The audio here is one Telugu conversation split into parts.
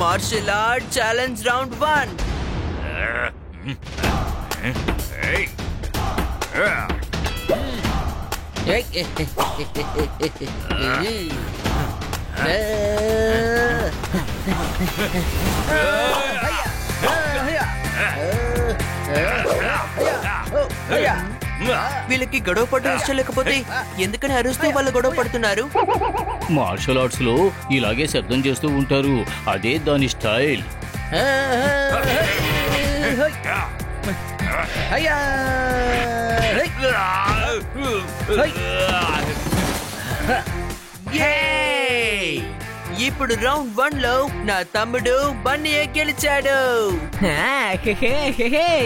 Martial art challenge round 1. వీళ్ళకి గొడవ పడడం ఇష్టం లేకపోతే ఎందుకని అరుస్తూ వాళ్ళు గొడవ పడుతున్నారు? మార్షల్ ఆర్ట్స్ లో ఇలాగే శబ్దం చేస్తూ ఉంటారు, అదే దాని స్టైల్. ఇప్పుడు రౌండ్ 1 లో నా తమ్ముడు బన్నీ గెలిచాడు.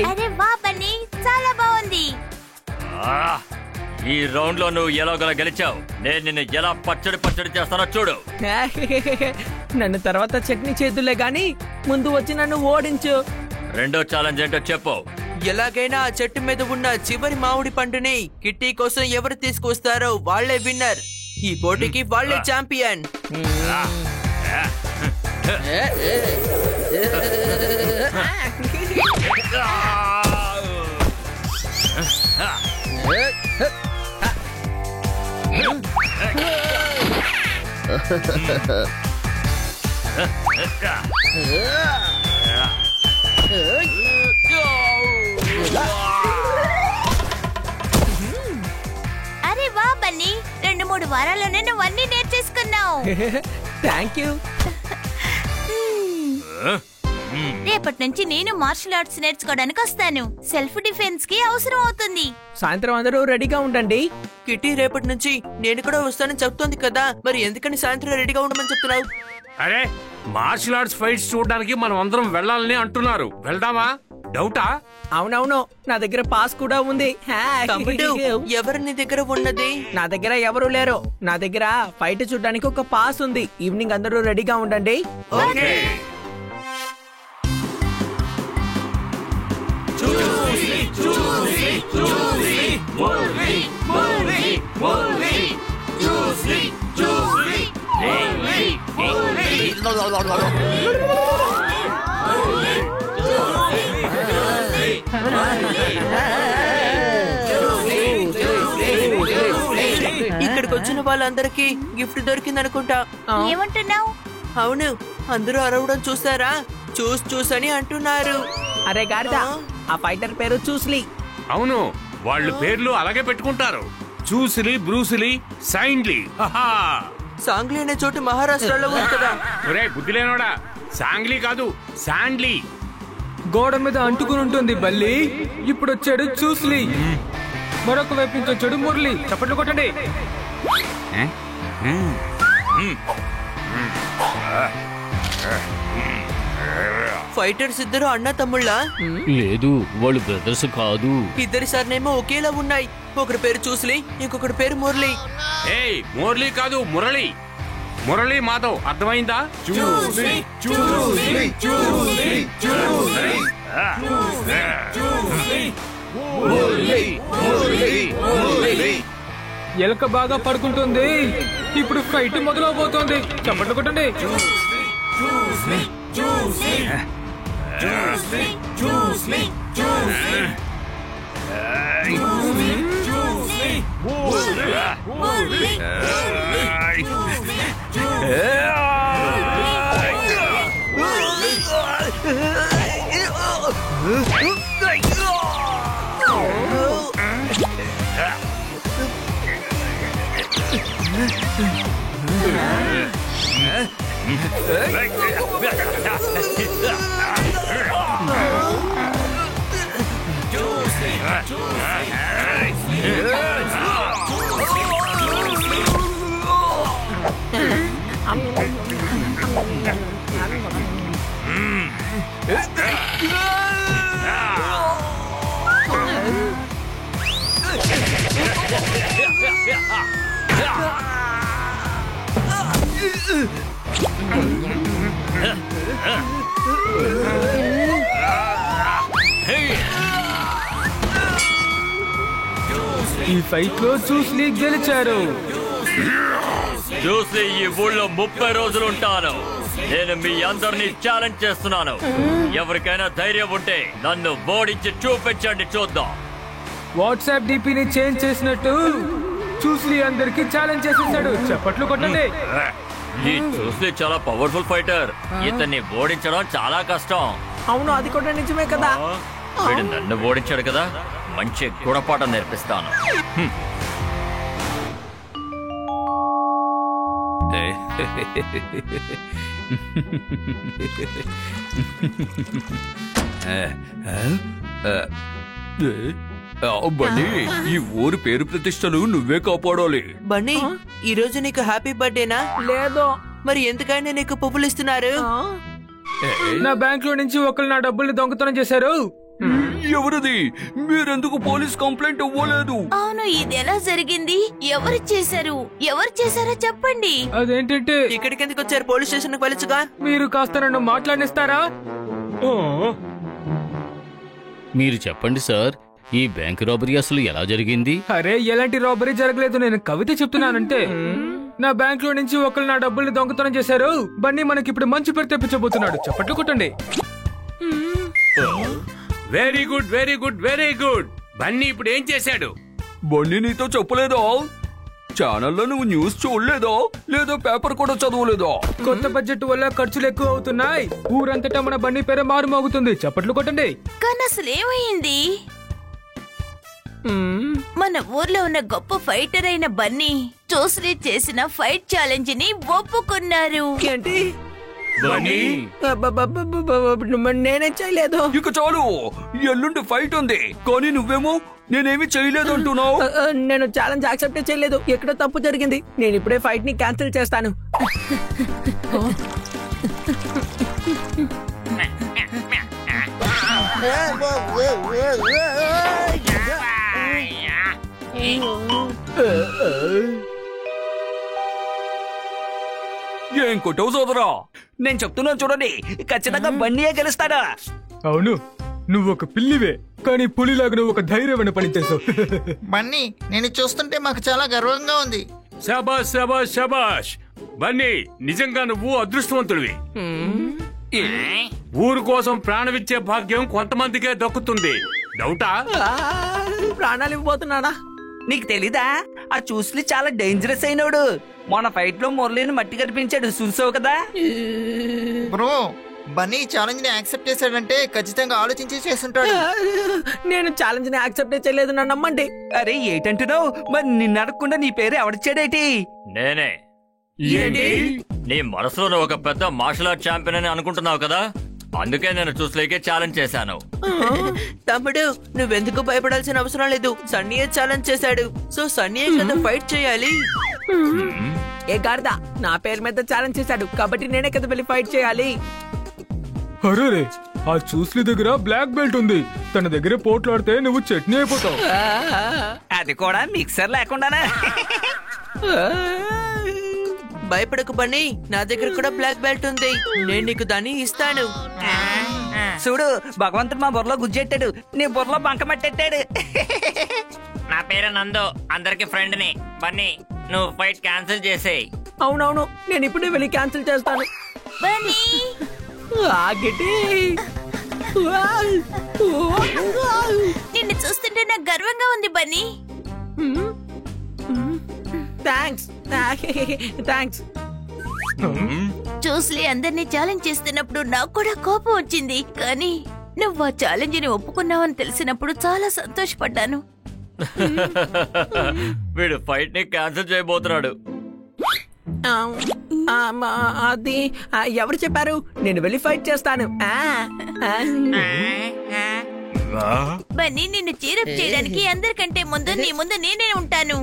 అరే వా బన్నీ, చాలా బాగుంది. ఈ రౌండ్ లో నువ్వు ఎలాగోలా గెలిచావు. నేను నిన్ను ఎలా పచ్చడి చేస్తానో చూడు. నన్ను తర్వాత చట్నీ చేతులే గాని ముందు వచ్చి నన్ను ఓడించు. రెండో ఛాలెంజ్ ఏంటో చెప్పు. ఎలాగైనా ఆ చెట్టు మీద ఉన్న చివరి మామిడి పండుని కిట్టి కోసం ఎవరు తీసుకొస్తారో వాళ్లే విన్నర్. ఈ పోటీకి వాళ్లే ఛాంపియన్. అరే వా బన్నీ, 2-3 వారాల్లోనే నువ్వు అన్ని నేర్చేసుకున్నావు. Thank you. రేపటి నుంచి నేను మార్షల్ ఆర్ట్స్ నేర్చుకోవడానికి వస్తాను. సెల్ఫ్ డిఫెన్స్ కి అవసరం అవుతుంది. సాయంత్రం అందరూ రెడీగా ఉండండి. కిట్టి రేపటి నుంచి నేను కూడా వస్తానని చెప్తోంది కదా, మరి ఎందుకని సాయంత్రం రెడీగా ఉండమని చెప్తున్నావు? అరే, మార్షల్ ఆర్ట్స్ ఫైట్స్ చూడడానికి మనం అందరం వెళ్ళాలని అంటున్నారు. వెళ్దామా? డౌటా? అవునవును, నా దగ్గర పాస్ కూడా ఉంది. ఎవరు నీ దగ్గర ఉన్నది? నా దగ్గర ఎవరు లేరు. నా దగ్గర ఫైట్ చూడడానికి ఒక పాస్ ఉంది. ఈవినింగ్ అందరూ రెడీగా ఉండండి. ఓకే. ఇక్కడికి వచ్చిన వాళ్ళందరికీ గిఫ్ట్ దొరికింది అనుకుంటా. ఏమంటున్నావు? అవును, అందరూ అరవడం చూసారా? చూసని అంటున్నారు. అరే గాడిద, ఆ ఫైటర్ పేరు చూస్లీ. అవును, వాళ్ళు పేర్లు అలాగే పెట్టుకుంటారు. చూసిలి, బ్రూసిలి, సైండ్లీ. సాంగ్లీ అనే చోటు మహారాష్ట్రలో ఉంది కదా. ఒరే బుద్ధి లేనోడా, సాంగ్లీ కాదు శాండ్లీ. గోడ మీద అంటుకుని ఉంటుంది బల్లి. ఇప్పుడు వచ్చాడు చూస్లీ, మరొక వైపు నుంచి వచ్చాడు మురళి. చప్పట్లు కొట్టండి. ఫైటర్స్ ఇద్దరు అన్న తమ్ముళ్ళ? లేదు, వాళ్ళు బ్రదర్స్ కాదు. ఇద్దరి సర్నేమో ఒకేలా ఉన్నాయి. ఒకరి పేరు చూస్లీ, ఇంకొకరి పేరు మురళి. ఏయ్, మురళి కాదు మురళి. మురళి మాధవ్, అర్థమైందా? ఎలక బాగా పడుకుంటుంది. ఇప్పుడు ఫైట్ మొదలవబోతోంది. చప్పట్లు కొట్టండి. ఈ ఫైట్ లో చూస్లీ గెలిచారు. చూసి ఈ ఊళ్ళో 30 రోజులు ఉంటాను. నేను మీ అందరినీ ఛాలెంజ్ చేస్తున్నాను. ఎవరికైనా ధైర్యం ఉంటే నన్ను ఓడించి చూపించండి, చూద్దాం. వాట్సాప్ డిపిని చేంజ్ చేసినట్టు చూస్లీ అందరికి ఛాలెంజ్ చేసేసాడు. చప్పట్లు కొట్టండి. ఈ చూసి చాలా పవర్ఫుల్ ఫైటర్. ఇతన్ని ఓడించడం చాలా కష్టం. అవును, అది కూడా నిజమే కదా. వీడు నన్ను ఓడించాడు కదా, మంచి గుణపాఠం నేర్పిస్తాను. బన్నీ, ఈ ఊరు పేరు ప్రతిష్టలు నువ్వే కాపాడాలి. బన్నీ, ఈ రోజు నీకు హ్యాపీ బర్త్డేనా? లేదు. మరి ఎందుకైనా నీకు పువ్వులు ఇస్తున్నారు? నా బ్యాంక్ లో నుంచి ఒకళ్ళు నా డబ్బుల్ని దొంగతనం చేశారు. ఎవరిది? మీరెందుకు పోలీస్ కంప్లైంట్ ఇవ్వలేదు? అవును, ఇది ఎలా జరిగింది? ఎవరు చేశారో చెప్పండి. అదేంటంటే ఇక్కడికి ఎందుకు వచ్చారు? పోలీస్ స్టేషన్ కి వెళ్ళొచ్చుగా. మీరు కాస్త నన్ను మాట్లాడిస్తారా? మీరు చెప్పండి సార్, ఈ బ్యాంక్ రాబరీ అసలు ఎలా జరిగింది? అరే, ఎలాంటి రాబరీ జరగలేదు. నేను కవిత చెప్తున్నానంటే. నా బ్యాంక్ లో నుంచి ఒకళ్ళు నా డబ్బుల్ని దొంగతనం చేశారు. బన్నీ మనకి ఇప్పుడు మంచి పేరు తెప్పించబోతున్నాడు. చప్పట్లు కొట్టండి. Very good, very good, very good. Bunny ఇప్పుడు ఏం చేశాడు? బన్నీ నీతో చెప్పలేదా? ఛానల్లో నువ్వు న్యూస్ చూడలేదా? లేదా పేపర్ కూడా చదవలేదా? కొత్త బడ్జెట్ వల్ల ఖర్చులు ఎక్కువ అవుతున్నాయి. ఊరంతటా మన బన్నీ పేరు మారుమోగుతుంది. చప్పట్లు కొట్టండి. కానీ అసలు ఏమైంది? మన ఊర్లో ఉన్న గొప్ప ఫైటర్ అయిన బన్నీ చూస్లీ చేసిన ఫైట్ ఛాలెంజ్ ని ఒప్పుకున్నారు. ఏంటి? బన్నీ, నేనేం చేయలేదు. ఇక చాలు, ఎల్లుండి ఫైట్ ఉంది. కానీ నువ్వేమో నేనేమి చేయలేదు అంటున్నావు. నేను ఛాలెంజ్ యాక్సెప్ట్ చేయలేదు. ఎక్కడో తప్పు జరిగింది. నేను ఇప్పుడే ఫైట్ ని క్యాన్సిల్ చేస్తాను. ఏం కొట్టవు సోదరా? నేను చెప్తున్నాను చూడండి, ఖచ్చితంగా బన్నీయే గెలుస్తాడా. అవును, నువ్వు ఒక పిల్లివే, కానీ పులిలాగా నువ్వు ఒక ధైర్యమైన పని చేసావు. బన్నీ, నేను చూస్తుంటే మాకు చాలా గర్వంగా ఉంది. శబాష్, శబాష్, శబాష్. బన్నీ, నిజంగా నువ్వు అదృష్టవంతుడివి. ఊరు కోసం ప్రాణమిచ్చే భాగ్యం కొంతమందికే దక్కుతుంది. డౌటా? ప్రాణాలు ఇవ్వబోతున్నాడా? నీకు తెలీదా? ఆ చూస్లీ చాలా డేంజరస్ అయినోడు. మన ఫైట్ లో మురళిని మట్టి కనిపించాడు, చూసావు కదా. బ్రో, బన్నీ ఛాలెంజ్ ని యాక్సెప్ట్ చేశాడంటే ఖచ్చితంగా ఆలోచించి చేస్తుంటాడు. నేను ఛాలెంజ్ ని యాక్సెప్ట్ చేయలేదు, నన్ను నమ్మండి. అరే ఏంటంటున్నావు? మరి నిన్ను అడగకుండా నీ పేరు ఎవడిచ్చాడేటి? నేనే. ఏంటి? నీ మనసులో నువ్వు ఒక పెద్ద మార్షల్ ఆర్ట్ ఛాంపియన్ అని అనుకుంటున్నావు కదా, అందుకే నేను చూసలేకే ఛాలెంజ్ చేశాను. తమ్ముడు, నువ్వెందుకు భయపడాల్సిన అవసరం లేదు. సన్నీయే ఛాలెంజ్ చేశాడు, సో సన్నీయే కదా ఫైట్ చేయాలి. ఏ గాడిద, నా పేరు మీద ఛాలెంజ్ చేశాడు కాబట్టి నేనే కదా వెళ్ళి ఫైట్ చేయాలి. అరే, ఆ చూస్లీ దగ్గర బ్లాక్ బెల్ట్ ఉంది. తన దగ్గర పోట్లాడితే నువ్వు చట్నీ అయిపోతావు. అది కూడా మిక్సర్ లేకుండానా? భయపడకు బన్నీ, నా దగ్గర కూడా బ్లాక్ బెల్ట్ ఉంది. నేను నీకు దాన్ని ఇస్తాను. చూడు, భగవంతుడు మా బుర్రలో గుజ్జెట్టాడు, నీ బుర్రలో బంకమట్టెట్టాడు. నా పేరు నందు, అందరికి ఫ్రెండ్ ని. బన్నీ, నువ్వు ఫైట్ క్యాన్సిల్ చేసేయ్. అవునవును, నేను ఇప్పుడే వెళ్ళి క్యాన్సిల్ చేస్తాను. బన్నీ, ఆగిటి. నిన్ను చూస్తుంటే నాకు గర్వంగా ఉంది బన్నీ. థ్యాంక్స్. థ్యాంక్స్. చూస్లీ అందరినీ ఛాలెంజ్ చేస్తున్నప్పుడు నాకు కూడా కోపం వచ్చింది, కానీ నువ్వు ఆ ఛాలెంజ్ ని ఒప్పుకున్నావని తెలిసినప్పుడు చాలా సంతోషపడ్డాను. వీడు ఫైట్ ని క్యాన్సిల్ చేయబోతున్నాడు. అది ఎవరు చెప్పారు? నేను వెళ్ళి ఫైట్ చేస్తాను. బన్నీ, నిన్ను చీరప్ చేయడానికి అందరికంటే ముందు నీ ముందు నేనే ఉంటాను.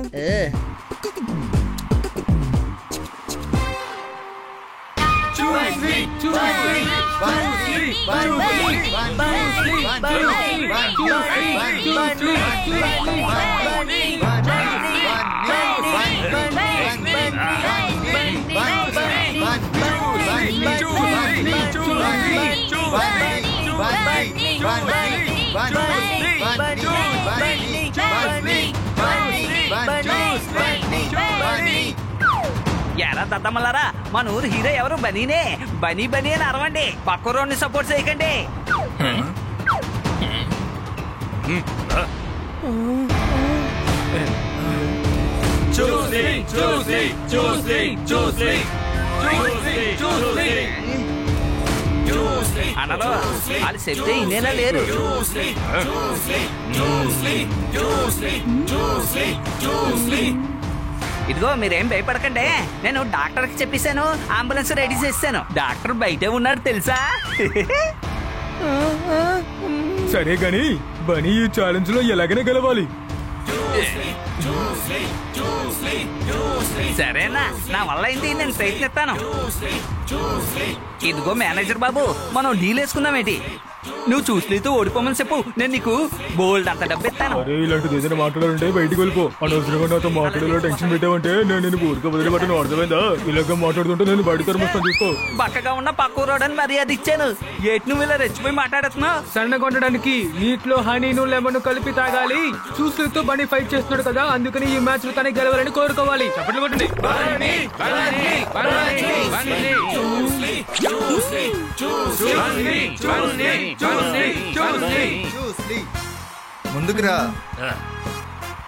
Bunny! దద్దమ్మలారా మన ఊరు హీరో ఎవరు బనీనే. బనీ బనీ అని అరవండి, పక్క రోడ్ని సపోర్ట్ చేయకండి. అనలో వాళ్ళు చెప్తే ఇన్నేనా లేరు. ఇదిగో మీరేం భయపడకండి, నేను డాక్టర్కి చెప్పేశాను, అంబులెన్స్ రెడీ చేస్తాను. డాక్టర్ బయటే ఉన్నాడు తెలుసా. సరే గాని బనీ ఈ ఛాలెంజ్ లో ఎలాగైనా గెలవాలి. సరేనా, నా వల్ల అయింది, నేను ప్రయత్నిస్తాను. ఇదిగో మేనేజర్ బాబు, మనం డీల్ వేసుకుందామేంటి? నువ్వు చూసితో ఓడిపోమని చెప్పు, నేను నీకు బోల్డ్ అంత డబ్బు ఇస్తాను. అరే ఇలాంటిది ఏదైనా మాట్లాడాలంటే బయటికి వెళ్ళిపో. అనవసరంగా నాతో మాట్లాడేలా టెన్షన్ పెట్టావంటే నేను నేను ఊరికే వదిలిపెట్టను, అర్థమైందా? ఇలాగ మాట్లాడుతుంటే నేను బయట తరమొస్తాను చూసుకో. బక్కగా ఉన్న పక్క రోడని మర్యాద ఇచ్చాను, ఏటి నువ్వు ఇలా రెచ్చిపోయి మాట్లాడుతున్నావు? సన్నగొండడానికి నీటిలో హనీను లెమన్ కలిపి తాగాలి. చూసితో బనీ ఫైట్ చేస్తున్నాడు కదా, అందుకని ఈ మ్యాచ్ లో తనే గెలవాలని కోరుకోవాలి. చప్పట్లు కొట్టండి. ముందుకురా,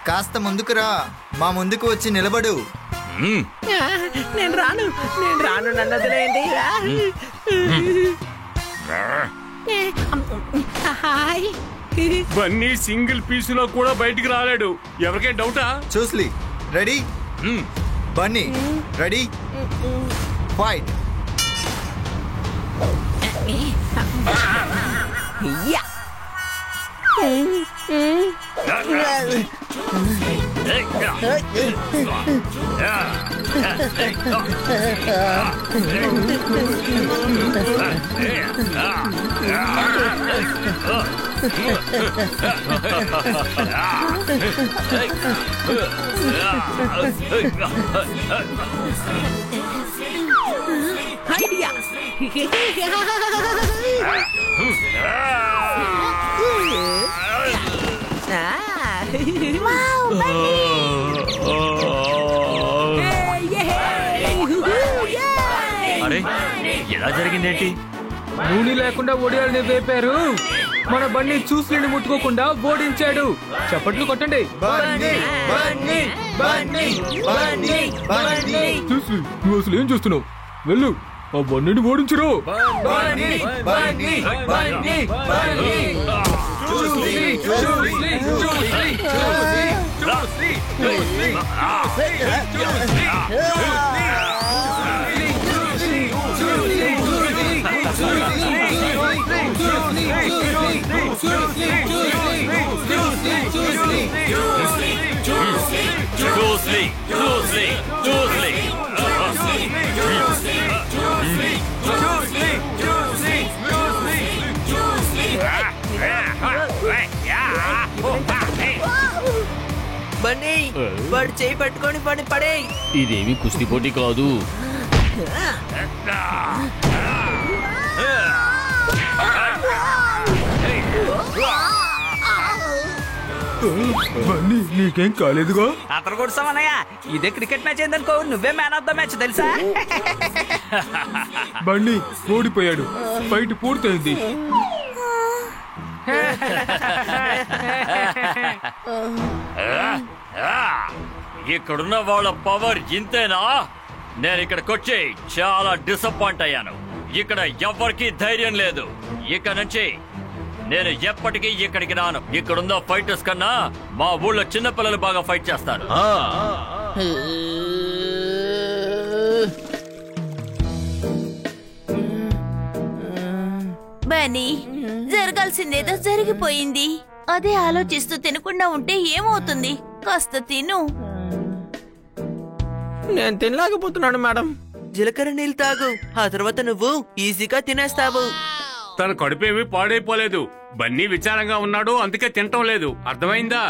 కాస్త ముందుకురా, మా ముందుకు వచ్చి నిలబడు. నేను రాను నన్ను వదిలేయండి. హాయ్. బన్నీ సింగిల్ పీస్ లో కూడా బయటికి రాలేడు. ఎవరికైనా డౌటా? చూస్లీ ready, Bunny ready, fight. Idea. అరే ఎలా జరిగిందేంటి? నూనె లేకుండా ఒడియాలని వేపారు, మన బండి చూసి ముట్టుకోకుండా ఓడించాడు. చప్పట్లు కొట్టండి. చూసి నువ్వు అసలు ఏం చూస్తున్నావు? వెళ్ళు, ఆ బండిని ఓడించరు. బన్నీ వాడు చేయి పట్టుకొని పని పడే. ఇదేమి కుస్తీ పోటీ కాదు. బండి నీకేం కాలేదుగా? అతను కొడుస్తామన్నయ్య, ఇదే క్రికెట్ మ్యాచ్ ఏందనుకో, నువ్వే మ్యాన్ ఆఫ్ ద మ్యాచ్ తెలుసా. బండి ఓడిపోయాడు, ఫైట్ పూర్తయింది. ఇక్కడున్న వాళ్ళ పవర్ ఇంతేనా? నేను ఇక్కడికొచ్చి చాలా డిసప్పాయింట్ అయ్యాను. ఇక్కడ ఎవ్వరికి ధైర్యం లేదు. ఇక నుంచి నేను ఎప్పటికీ ఇక్కడికి రాను. ఇక్కడున్న ఫైటర్స్ కన్నా మా ఊళ్ళో చిన్నపిల్లలు బాగా ఫైట్ చేస్తారు. బనీ, జరగాల్సిందేదో జరిగిపోయింది. అదే ఆలోచిస్తూ తినకుండా ఉంటే ఏమవుతుంది? కాస్త తిను. నేను తినలేకపోతున్నాను మేడం. జీలకర్ర నీళ్ళు తాగు, ఆ తర్వాత నువ్వు ఈజీగా తినేస్తావు. తన కడుపేమీ పాడైపోలేదు. బన్నీ విచారంగా ఉన్నాడు, అందుకే తింటం లేదు. అర్థమైందా?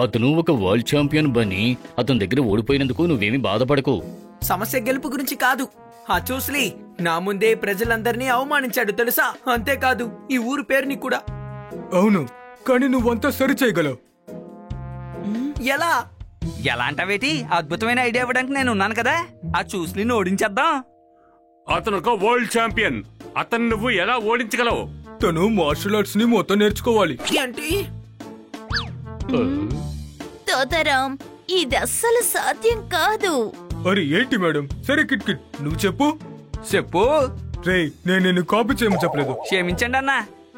అతను ఒక వరల్డ్ ఛాంపియన్ బన్నీ. అతని దగ్గర ఓడిపోయినందుకు నువ్వేమీ బాధపడకు. సమస్య గెలుపు గురించి కాదు. ఆ చూస్లీ నా ముందే ప్రజలందరినీ అవమానించాడు తెలుసా? అంతేకాదు ఈ ఊరు పేరుని కూడా. అవును, కానీ నువ్వంతా సరి చేయగలవు. ఎలా? ఎలాంటవేటి అద్భుతమైన ఐడియా ఇవ్వడానికి నేను ఉన్నాను కదా. ఆ చూసి ఓడించేద్దాం. అతను ఒక వరల్డ్ ఛాంపియన్. అతను నువ్వు ఎలా ఓడించగలవు? తను మార్షల్ ఆర్ట్స్ ని మొత్తం నేర్చుకోవాలి. ఏంటి? తోతారాం, ఇది అస్సలు సాధ్యం కాదు. అరే ఏంటి మేడం? సరే కిట్ కిట్ నువ్వు చెప్పు. రే నేను నిన్ను కాపీ చేయమని చెప్పలేదు. క్షమించండి అన్న,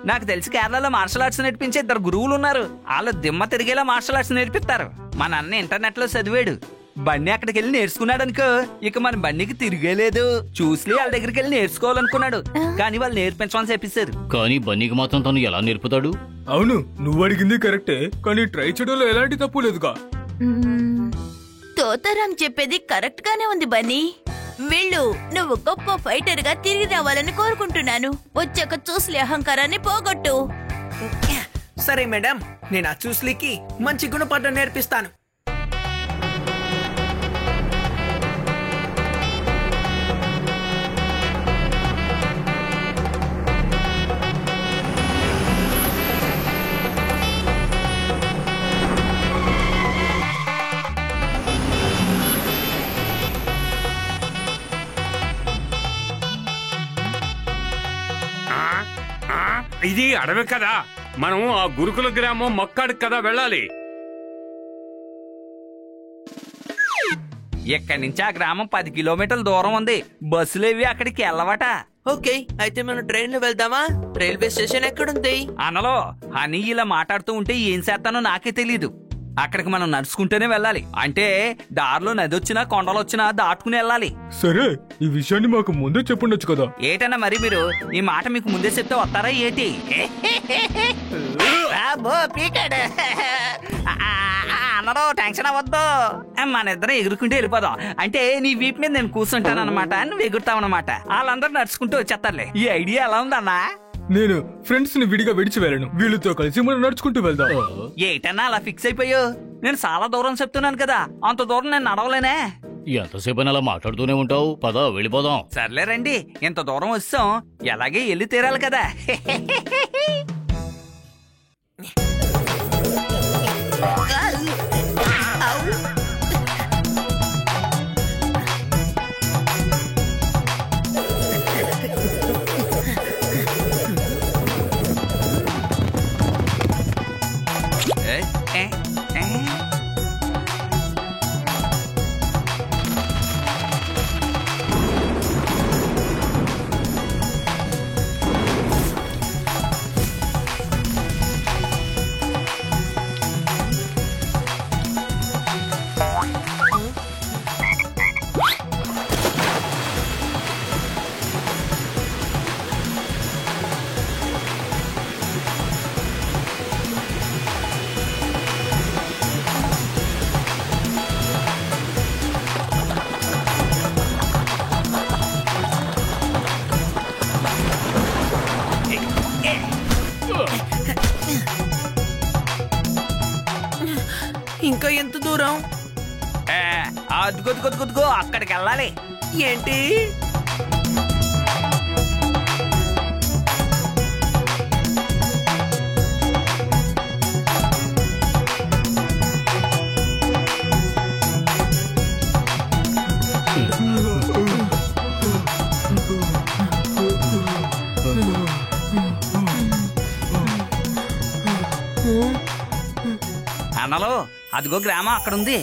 నాకు తెలిసి కేరళలో మార్షల్ ఆర్ట్స్ నేర్పించే 2 గురువులు ఉన్నారు. వాళ్ళు దిమ్మ తిరిగేలా మార్షల్ ఆర్ట్స్ నేర్పిస్తారు. మన అన్న ఇంటర్నెట్ లో చదివాడు. బండి అక్కడికి వెళ్ళి నేర్చుకున్నాడు అనుకో, ఇక మన బండికి తిరిగేలేదు. చూసి వాళ్ళ దగ్గరికి వెళ్ళి నేర్చుకోవాలనుకున్నాడు, కానీ వాళ్ళు నేర్పించమని చెప్పేశారు. కానీ బన్నీకి మాత్రం తను ఎలా నేర్పుతాడు? అవును, నువ్వు అడిగింది కరెక్టే, కానీ ట్రై చేయడంలో ఎలాంటి తప్పు లేదుగా. తోతారాం చెప్పేది కరెక్ట్ గానే ఉంది బన్నీ. వీళ్ళు నువ్వు గొప్ప ఫైటర్ గా తిరిగి రావాలని కోరుకుంటున్నాను. వచ్చాక చూసి అహంకారాన్ని పోగొట్టు. సరే మేడం, నేను ఆ చూస్లీకి మంచి గుణపాఠం నేర్పిస్తాను. ఇది అడవి కదా, మనం ఆ గురుకుల గ్రామం మక్కాడికి కదా వెళ్ళాలి. ఇక్కడి నుంచి ఆ గ్రామం 10 కిలోమీటర్ల దూరం ఉంది. బస్సులేవి అక్కడికి వెళ్ళవట. ఓకే, అయితే మనం ట్రైన్ లో వెళ్దామా? రైల్వే స్టేషన్ ఎక్కడుంది? అనలో అని ఇలా మాట్లాడుతూ ఉంటే ఏం చేస్తానో నాకే తెలీదు. అక్కడికి మనం నడుచుకుంటూనే వెళ్ళాలి. అంటే దారిలో నది వచ్చినా కొండలు వచ్చినా దాటుకుని వెళ్ళాలి. సరే, ఈ విషయాన్ని మాకు ముందే చెప్పుండొచ్చు కదా. ఏటన్నా మరి మీరు ఈ మాట మీకు ముందే చెప్తే వస్తారా ఏటి? అన్నరో టెన్షన్ అవ్వద్దు, మన ఇద్దరం ఎగురుకుంటూ వెళ్ళిపోదాం. అంటే నీ వీపు మీద నేను కూర్చుంటాను అనమాట, నువ్వు ఎగురుతావు అనమాట. వాళ్ళందరూ నడుచుకుంటూ వచ్చేస్తారులే. ఈ ఐడియా ఎలా ఉందన్నా? నేను ఫ్రెండ్స్ ని విడిగా విడిచి వెళ్ళను, వీళ్ళతో కలిసి మనం నడుచుకుంటూ వెళ్దాం. ఏటన్నా అలా ఫిక్స్ అయిపోయావు? నేను చాలా దూరం చెప్తున్నాను కదా, అంత దూరం నేను నడవలేనే. ఎంతసేపు అలా మాట్లాడుతూనే ఉంటావు? పద వెళ్ళిపోదాం. సర్లే రండి, ఇంత దూరం వస్తాం, ఎలాగే వెళ్ళి తీరాలి కదా. ఇంకా ఎంత దూరం? అదిగో అక్కడికి వెళ్ళాలి. ఏంటి? అన్నలో అదిగో గ్రామం అక్కడుంది.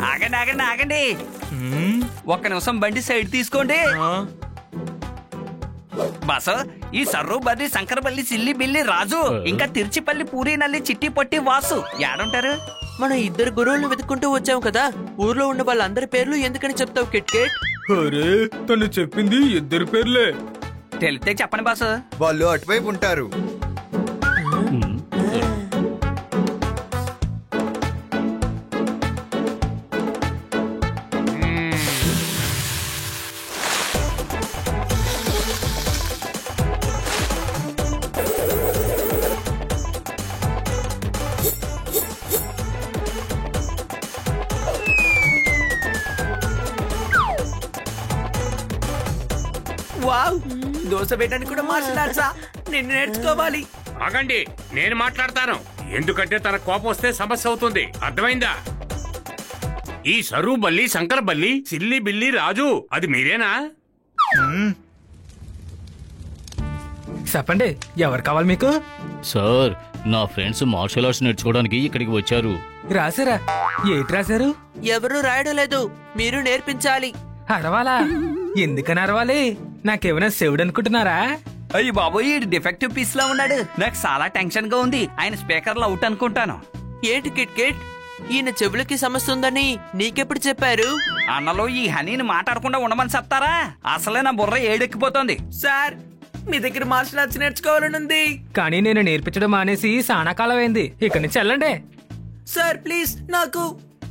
ఆగండి ఆగండి ఆగండి, ఒక్క నిమిషం బండి సైడ్ తీసుకోండి. బస్ ఈ సర్రు బర్రి శంకరపల్లి సిల్లి బిల్లి రాజు ఇంకా తిరుచిపల్లి పూరి నల్లి చిట్టి పొట్టి వాసు ఏడుంటారు? మనం 2 గురువులను వెతుక్కుంటూ వచ్చాం కదా, ఊర్లో ఉన్న వాళ్ళందరి పేర్లు ఎందుకని చెప్తావు కిట్ కిట్? అరే తను చెప్పింది 2 పేర్లే. తెలితే చెప్పండి బాసు. వాళ్ళు అటువైపు ఉంటారు. వావ్, దోశ వేయడానికి కూడా మార్షల్ ఆర్ట్సా? నేను నేర్చుకోవాలి. ఆగండి, నేను మాట్లాడతాను. ఎందుకంటే తన కోపం వస్తే సమస్య అవుతుంది. అర్థమైందా? ఈ సరు బల్లి, శంకర బల్లి, సిల్లి బిల్లి రాజు అది మీరేనా? చెప్పండి, ఎవరు కావాలి మీకు? సార్, నా ఫ్రెండ్స్ మార్షల్ ఆర్ట్స్ నేర్చుకోవడానికి ఇక్కడికి వచ్చారు. రాసారా? ఏటి రాశారు? ఎవరు రాయడం లేదు, మీరు నేర్పించాలి. అరవాలా? ఎందుకని అరవాలి? నాకేమైనా శివుడు అనుకుంటున్నారా? అయ్యి బాబోయ్, డిఫెక్టివ్ పీస్ లా ఉన్నాడు. నాకు చాలా టెన్షన్ గా ఉంది. ఆయన స్పీకర్ లో అవుట్ అనుకుంటాను. ఏంటి కిట్ కిట్, ఈయన చెవులకి సమస్య ఉందని నీకెప్పుడు చెప్పారు? అన్నలో ఈ హనీని మాట్లాడకుండా ఉండమని చెప్తారా? అసలే నా బుర్ర ఏడెక్కిపోతుంది. సార్, మీ దగ్గర మార్షల్ ఆర్ట్స్ నేర్చుకోవాలని ఉంది. కానీ నేను నేర్పించడం మానేసి చాలా కాలం అయింది. ఇక్కడి నుంచి వెళ్ళండి. సార్ ప్లీజ్, నాకు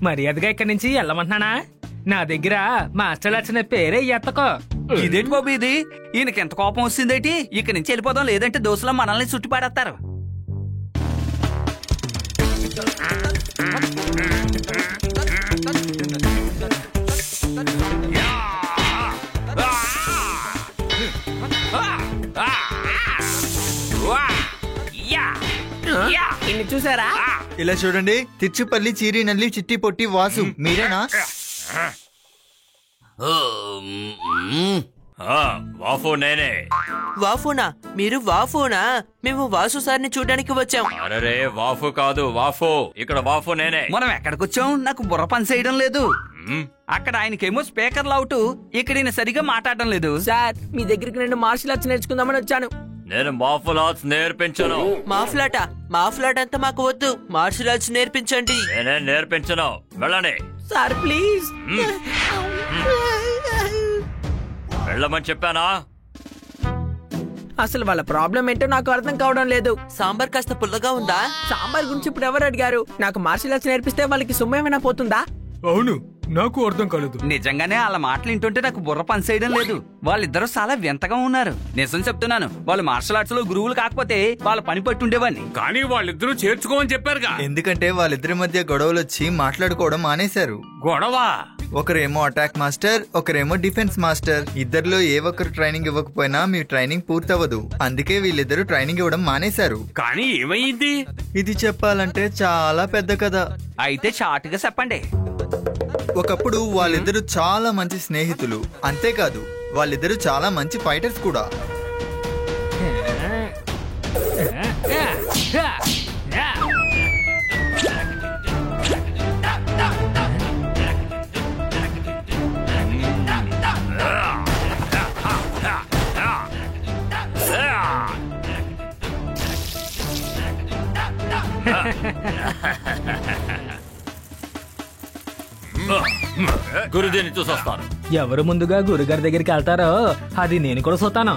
మర్యాదగా ఇక్కడి నుంచి వెళ్ళమంటున్నానా? నా దగ్గర మార్షల్ ఆర్ట్స్ అనే పేరే ఎత్తకో. ఇదేంటి బాబు ఇది? ఈయనకి ఎంత కోపం వస్తుందేటి? ఇక్కడి నుంచి వెళ్ళిపోదాం, లేదంటే దోశలో మనల్ని చుట్టి పాడేస్తారు. ఇన్ని చూసారా? ఇలా చూడండి, తిచ్చుపల్లి, చీరి, నల్లి, చిట్టి, పొట్టి, వాసు మీరేనా? వాఫు నేనే. వాఫునా? మీరు వాఫునా? మేము వాసు సార్ని చూడడానికి వచ్చాం. అరే వాఫు కాదు, వాఫు. ఇక్కడ వాఫు నేనే. మనం ఎక్కడికొచ్చాం? నాకు బుర్ర పని చేయడం లేదు. అక్కడ ఆయనకేమో స్పీకర్ అవుట్, ఇక్కడ ఈయన సరిగా మాట్లాడడం లేదు. సార్, మీ దగ్గరికి నేను మార్షల్ ఆర్ట్స్ నేర్చుకుందామని వచ్చాను. నేను మార్షల్ ఆర్ట్స్ నేర్పించను. మాఫ్లాట్ అంతా మాకు వద్దు, మార్షల్ ఆర్ట్స్ నేర్పించండి. నేనే నేర్పించను, వెళ్ళండి. Sir please. వెళ్ళమని చెప్పానా? అసలు వాళ్ళ ప్రాబ్లం ఏంటో నాకు అర్థం కావడం లేదు. సాంబార్ కాస్త పుల్లగా ఉందా? సాంబార్ గురించి ఇప్పుడు ఎవరు అడిగారు? నాకు మార్షల్ ఆర్ట్స్ నేర్పిస్తే వాళ్ళకి సొమ్ము ఏమైనా పోతుందా? అవును, నాకు అర్థం కాలేదు. నిజంగానే వాళ్ళ మాటలు వింటుంటే నాకు బుర్ర పని చేయడం లేదు. వాళ్ళిద్దరూ చాలా వింతగా ఉన్నారు. నిజం చెప్తున్నాను, వాళ్ళు మార్షల్ ఆర్ట్స్ లో గురువులు కాకపోతే వాళ్ళ పని పట్టుండేవాడిని. కానీ వాళ్ళిద్దరూ చేర్చుకోమని చెప్పారుగా. ఎందుకంటే వాళ్ళిద్దరి మధ్య గొడవలు వచ్చి మాట్లాడుకోవడం మానేశారు. గొడవ? ఒకరేమో అటాక్ మాస్టర్, ఒకరేమో డిఫెన్స్ మాస్టర్. ఇద్దరిలో ఏ ఒక్కరు ట్రైనింగ్ ఇవ్వకపోయినా మీ ట్రైనింగ్ పూర్తవదు. అందుకే వీళ్ళిద్దరూ ట్రైనింగ్ ఇవ్వడం మానేశారు. కానీ ఏమైంది? ఇది చెప్పాలంటే చాలా పెద్ద కథ. అయితే షార్ట్గా చెప్పండి. ఒకప్పుడు వాళ్ళిద్దరూ చాలా మంచి స్నేహితులు. అంతేకాదు, వాళ్ళిద్దరూ చాలా మంచి ఫైటర్స్ కూడా. గురుదేని చూసొస్తాను. ఎవరు ముందుగా గురుగారి దగ్గరికి వెళ్తారో అది నేను కూడా చూస్తాను.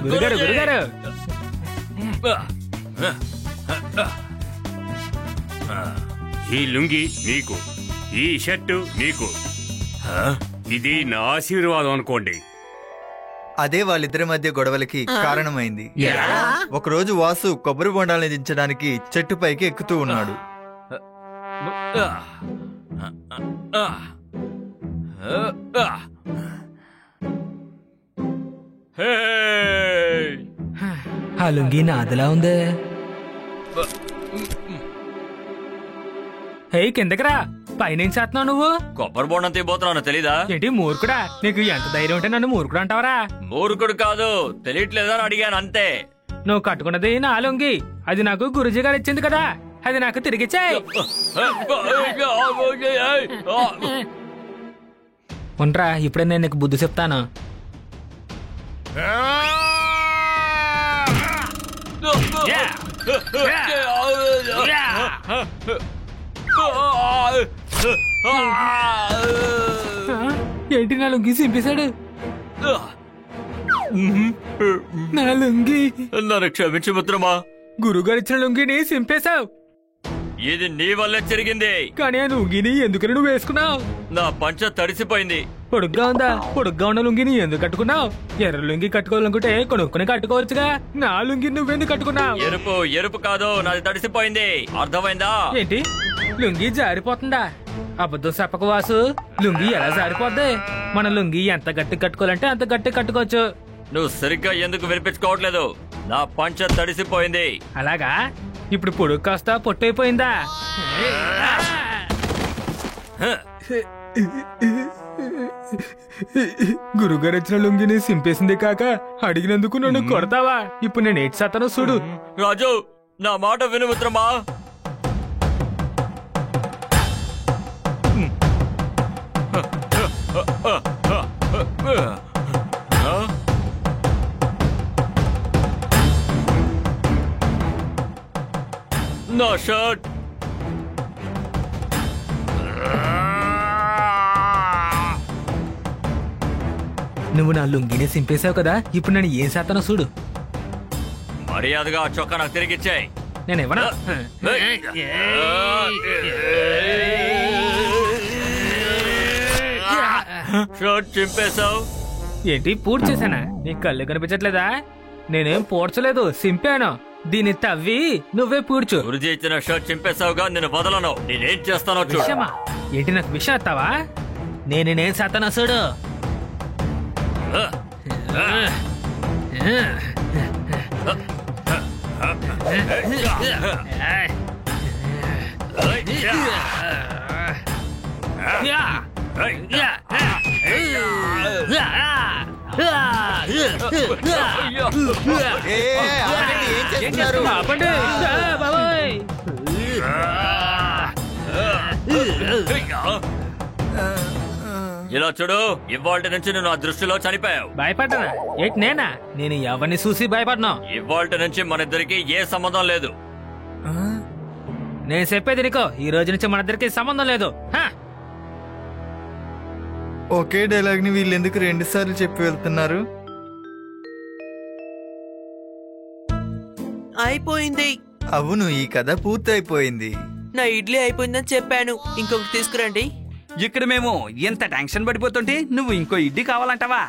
గురుగారు, గురుగారు. ఈ లుంగి నీకు, ఈ షర్టు నీకు. ఇది నా ఆశీర్వాదం అనుకోండి. అదే వాళ్ళిద్దరి మధ్య గొడవలకి కారణమైంది. ఒకరోజు వాసు కొబ్బరి బొండాలని దించడానికి చెట్టు పైకి ఎక్కుతూ ఉన్నాడు. ఆ లుంగి నాదిలా ఉందే. హే, కిందకిరా. పైన చేస్తున్నావు నువ్వు? కొబ్బరి బొండం తీయబోతున్నాను, తెలీదా? ఏంటి మూర్ఖుడా? నీకు ఎంత ధైర్యం ఉంటే నన్ను మూర్ఖుడు అంటావరా? మూర్ఖుడు కాదు, తెలియట్లేదని అడిగాను అంతే. నువ్వు కట్టుకున్నది నా లుంగి. అది నాకు గురుజీ గారు ఇచ్చింది కదా, అది నాకు తిరిగిచ్చాయి. ఉండరా, ఇప్పుడే నేను నీకు బుద్ధి చెప్తాను. ఏంటి నా లుంగి చింపేశాడు? నా లుంగి. నన్ను క్షమించు మిత్రమా. గురుగారు ఇచ్చిన లుంగిని చింపేశావు. ఇది నీ వల్లే జరిగింది. కానీ ఆ లుంగిని ఎందుకని నువ్వు వేసుకున్నావు? నా పంచ తడిసిపోయింది. పొడుగ్గా ఉందా? పొడుగ్గా ఉన్న లుంగిని ఎందుకు కట్టుకున్నావు? ఎర్ర లుంగి కట్టుకోవాలనుకుంటే కొనుక్కుని కట్టుకోవచ్చుగా. నా లుంగి నువ్వెందుకు కట్టుకున్నావు? ఎరుపు ఎరుపు కాదు, నాది తడిసిపోయింది. అర్థమైందా? ఏంటి లుంగి జారిపోతుందా? అబద్ధం చెప్పకు వాసు. లుంగి ఎలా జారిపోద్ది? మన లుంగి ఎంత గట్టి కట్టుకోవాలంటే అంత గట్టి కట్టుకోవచ్చు. నువ్వు సరిగ్గా ఎందుకు వినిపించుకోవట్లేదు? నా పంచ తడిసిపోయింది. అలాగా? ఇప్పుడు పొడుగు కాస్త పొట్టయిపోయిందా? గురుగారు ఇచ్చిన లుంగిని సింపేసింది కాక అడిగినందుకు నన్ను కొడతావా? ఇప్పుడు నేను ఏటి సతను చూడు. రాజు, నా మాట విను మిత్రమా. నా షర్ట్. నువ్వు నా లుంగిని సింపేశావు కదా, ఇప్పుడు నేను ఏం చేస్తానో చూడు. మర్యాదగా చొక్కా నాకు తిరిగిచ్చాయి. నేను ఇవ్వనా? షర్ట్ చింపేశావు. ఏంటి పూడ్చి చేశానా? నీ కళ్ళు కనిపించట్లేదా? నేనేం పూడ్చలేదు, సింపాను. దీన్ని తవ్వి నువ్వే పూడ్చు. గురుజీ ఇచ్చిన షర్ట్ చింపేశావుగా, నేను వదలను. నేనేం చేస్తానో చూడు. విషయమా? ఏంటి నాకు విషయం వస్తావా? నేనేం చేస్తానో చూడు. ఆపండి బాబాయ్. ఇలా చూడు, ఇవాళ నుంచి నువ్వు నా దృష్టిలో చనిపోయావు. భయపడ్డా? ఏంటి నేనా? నేను ఎవరిని చూసి భయపడ్నా? ఇవాళ నుంచి మన ఇద్దరికి ఏ సంబంధం లేదు. నేను చెప్పేది నీకో, ఈ రోజు నుంచి మన ఇద్దరికి సంబంధం లేదు. ఒకే డైలాగ్ ని వీళ్ళెందుకు 2 సార్లు చెప్పి వెళ్తున్నారు? అయిపోయింది. అవును, ఈ కథ పూర్తయిపోయింది. నా ఇడ్లీ అయిపోయిందని చెప్పాను. ఇంకొకటి తీసుకురండి. ఇక్కడ మేము ఎంత టెన్షన్ పడిపోతుంటే నువ్వు ఇంకో ఇడ్లీ కావాలంటావా?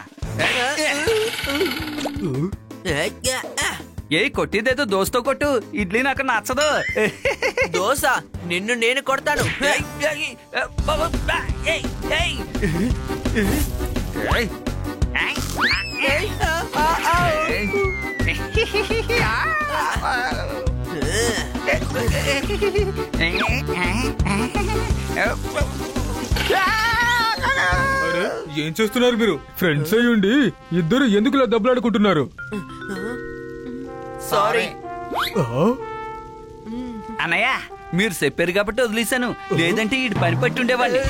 ఏ కొట్టిదేదో దోస్తో కొట్టు, ఇడ్లీ నాకు నచ్చదు. దోశ నిన్ను నేను కొడతాను. ఏం చేస్తున్నారు మీరు? ఫ్రెండ్స్ అయ్యుండి ఇద్దరు ఎందుకు ఇలా దెబ్బలాడుకుంటున్నారు? సారీ అన్నయ్య, మీరు చెప్పారు కాబట్టి వదిలేశాను, లేదంటే ఈ పని పట్టి ఉండేవాళ్ళు.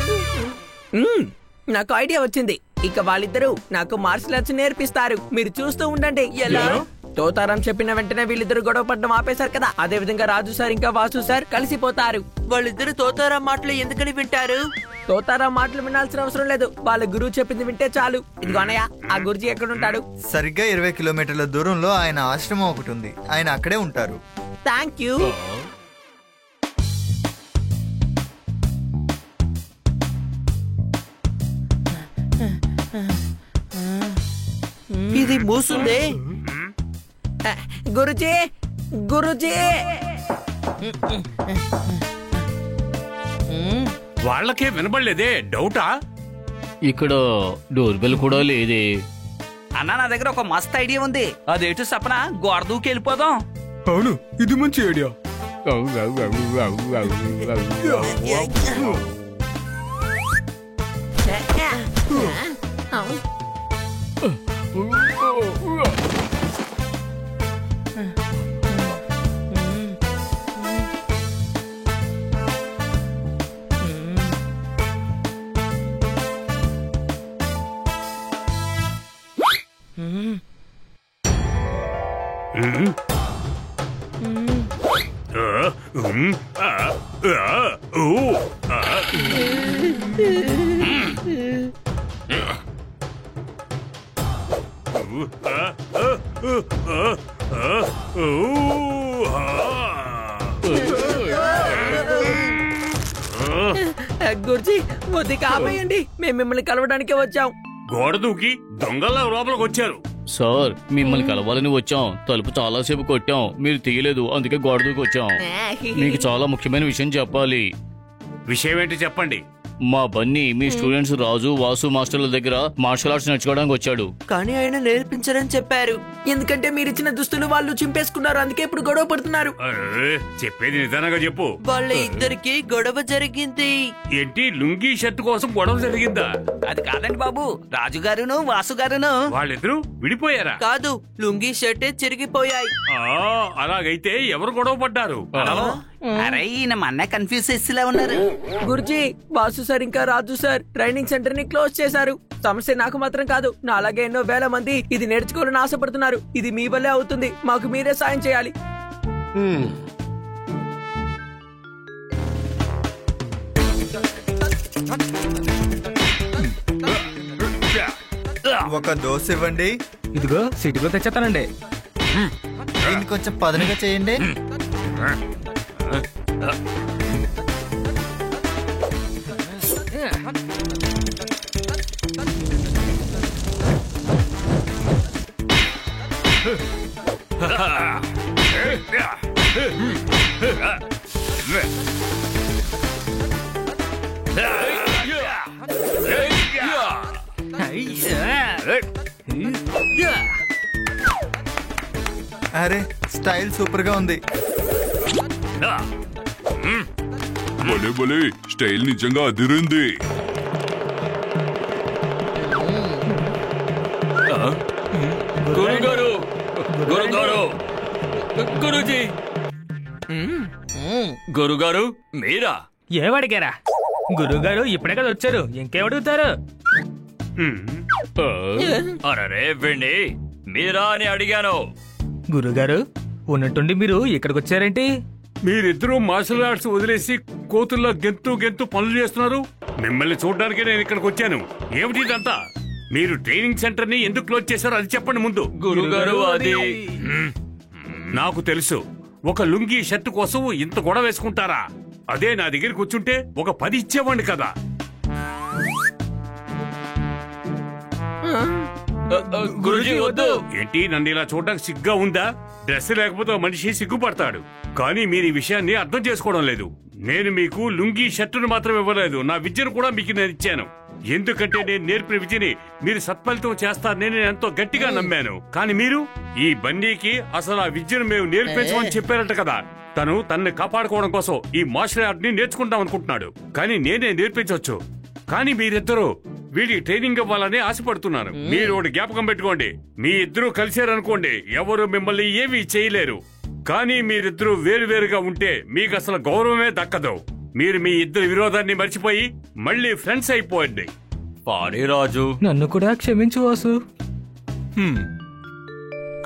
నాకు ఐడియా వచ్చింది. ఇక వాళ్ళిద్దరూ నాకు మార్షల్ ఆర్ట్స్ నేర్పిస్తారు. మీరు చూస్తూ ఉండండి. ఎలా? తోతారం చెప్పిన వెంటనే వీళ్ళిద్దరు గొడవ పడడం ఆపేశారు కదా, అదే విధంగా రాజు సార్ ఇంకా వాసు సార్ కలిసిపోతారు. వాళ్ళిద్దరు తోతారా మాటలు ఎందుకని వింటారు? తోతారా మాటలు వినాల్సిన అవసరం లేదు, వాళ్ళ గురువు చెప్పింది వింటే చాలు. ఇదిగో అన్నయ్య, ఆ గురుజీ ఎక్కడుంటాడు? సరిగ్గా 20 కిలోమీటర్ల దూరంలో ఆయన ఆశ్రమం ఒకటి ఉంది. ఆయన అక్కడే ఉంటారు. Thank you. ఇది మూసుందే. గురుజీ, గురుజీ. వాళ్ళకే వినబడలేదే, డౌటా? ఇక్కడ డోర్ బెల్ కూడా లేదే. అన్న, నా దగ్గర ఒక మస్త్ ఐడియా ఉంది. అదేటు సపన గోడ దూకి వెళ్ళిపోదాం. అవును, ఇది మంచి ఐడియా. గుర్జీ వద్దు కాపేయండి, మేము మిమ్మల్ని కలవడానికే వచ్చాం. గోడ దూకి దొంగల లోపలికి వచ్చారు. సార్ మిమ్మల్ని కలవాలని వచ్చాం. తలుపు చాలాసేపు కొట్టాం, మీరు తీయలేదు, అందుకే గోడ దూకి వచ్చాం. మీకు చాలా ముఖ్యమైన విషయం చెప్పాలి. విషయం ఏంటి చెప్పండి. మా బన్నీ మీ స్టూడెంట్స్ రాజు, వాసు మాస్టర్ల దగ్గర మార్షల్ ఆర్ట్స్ నేర్చుకోవడానికి వచ్చాడు. కానీ ఆయన నేర్పించరని చెప్పారు. ఎందుకంటే మీరు ఇచ్చిన దుస్తులు వాళ్ళు చింపేసుకున్నారు, అందుకే ఇప్పుడు గొడవ పడుతున్నారు. అరే, చెప్పేది నిదానంగా చెప్పు. వాళ్ళ ఇద్దరికి గొడవ జరిగింది. ఏంటి, లుంగీ షర్ట్ కోసం గొడవ జరిగిందా? అది కాదండి బాబు, రాజుగారును వాసుగారును వాళ్ళిద్దరూ విడిపోయారా? కాదు, లుంగీ షర్టే చిరిగిపోయాయి. అలాగైతే ఎవరు గొడవ పడ్డారు? అరే ఈయన మన్న కన్ఫ్యూజ్ చేసేలా ఉన్నారు. గురుజీ, వాసు సార్ ఇంకా రాజు సార్ ట్రైనింగ్ సెంటర్ ని క్లోజ్ చేశారు. సమస్య నాకు మాత్రం కాదు, నా అలాగే ఎన్నో వేల మంది ఇది నేర్చుకోవాలని ఆశపడుతున్నారు. ఇది మీ వల్లే అవుతుంది, మాకు మీరే సాయం చేయాలి. ఒక దోశ ఇవ్వండి. ఇదిగో సిటీలో తెచ్చేస్తానండి. దీన్ని కొంచెం పదునుగా చేయండి. అరే, స్టైల్ సూపర్ గా ఉంది. భలే భలే, స్టైల్ నిజంగా అదిరింది. గురుగారు, గురుగారు, గురుజీ, గురుగారు మీరా? ఏమడిగారా? గురుగారు ఇప్పుడే కదా వచ్చారు, ఇంకేమడుగుతారు? అరే వెండి, మీరా అని అడిగాను. గురుగారు ఉన్నట్టుండి మీరు ఇక్కడికి వచ్చారేంటి? మీరిద్దరూ మార్షల్ ఆర్ట్స్ వదిలేసి కోతుల్లో గెంతు గెంతు పనులు చేస్తున్నారు. మిమ్మల్ని చూడడానికి నేను ఇక్కడికి వచ్చాను. ఏమిటి ఇదంతా? మీరు ట్రైనింగ్ సెంటర్ ని ఎందుకు క్లోజ్ చేశారో అది చెప్పండి ముందు. గురుగారు అది నాకు తెలుసు. ఒక లుంగీ షర్ట్ కోసం ఇంత గొడవ వేసుకుంటారా? అదే నా దగ్గరికి వచ్చుంటే ఒక 10 ఇచ్చేవాడిని కదా. గురుజీ వద్దు. ఏంటి, నన్ను ఇలా చూడడానికి సిగ్గా ఉందా? డ్రెస్ లేకపోతే మనిషి సిగ్గుపడతాడు. కానీ మీరు ఈ విషయాన్ని అర్థం చేసుకోవడం లేదు. నేను మీకు లుంగీ షర్టును మాత్రం ఇవ్వలేదు, నా విద్యను కూడా మీకు నేను ఇచ్చాను. ఎందుకంటే నేను నేర్పిన విద్యని మీరు సత్ఫలితం చేస్తారని నేను ఎంతో గట్టిగా నమ్మాను. కానీ మీరు ఈ బన్నీకి అసలు ఆ విద్యను మేము నేర్పించమని చెప్పారట కదా. తను తనని కాపాడుకోవడం కోసం ఈ మార్షల్ ఆర్ట్ ని నేర్చుకుంటాం అనుకుంటున్నాడు. కానీ నేనే నేర్పించవచ్చు. కానీ మీరిద్దరూ వీడికి ట్రైనింగ్ ఇవ్వాలని ఆశపడుతున్నారు. మీరు ఒకటి జ్ఞాపకం పెట్టుకోండి, మీ ఇద్దరు కలిశారనుకోండి ఎవరు మిమ్మల్ని ఏమీ చేయలేరు. కానీ మీరిద్దరూ వేరువేరుగా ఉంటే మీకు అసలు గౌరవమే దక్కదు. మీరు మీ ఇద్దరు విరోధాన్ని మర్చిపోయి మళ్ళీ ఫ్రెండ్స్ అయిపోండి. పాడిరాజు, నన్ను కూడా క్షమించు వాసు.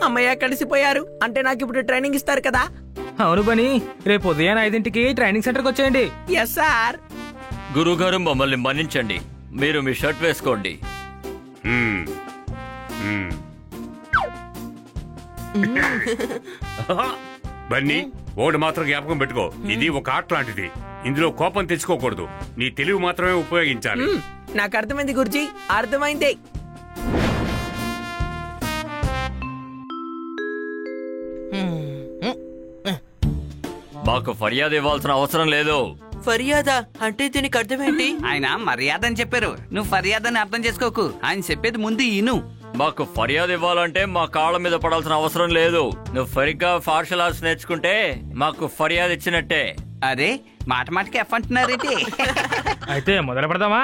అమ్మయ్య, కలిసిపోయారు అంటే నాకు ఇప్పుడు ట్రైనింగ్ ఇస్తారు కదా. అవును బని, రేపు ఉదయం 5ంటికి ట్రైనింగ్ సెంటర్కి వచ్చేయండి. Yes sir. గురుగారు మమ్మల్ని మన్నించండి, మీరు మీ షర్ట్ వేసుకోండి. బన్నీ, ఓడి మాత్రం జ్ఞాపకం పెట్టుకో, ఇది ఒక ఆట లాంటిది. ఇందులో కోపం తెచ్చుకోకూడదు, నీ తెలివి మాత్రమే ఉపయోగించాలి. నాకు అర్థమైంది గురుజీ, అర్థమైంది. మాకు ఫర్యాదు ఇవ్వాల్సిన అవసరం లేదు. ఫర్యాదా అంటే దీనికి అర్థమేంటి? ఆయన మర్యాద అని చెప్పారు, నువ్వు ఫర్యాద అని అర్థం చేసుకోకు. ఆయన చెప్పేది ముందు ఈను. మాకు ఫర్యాదు ఇవ్వాలంటే మా కాళ్ళ మీద పడాల్సిన అవసరం లేదు. నువ్వు సరిగ్గా మార్షల్ ఆర్ట్స్ నేర్చుకుంటే మాకు ఫర్యాదు ఇచ్చినట్టే. అరే, మాట మాటకి ఎఫ్ అంటున్నారేంటి? అయితే మొదలు పెడదామా?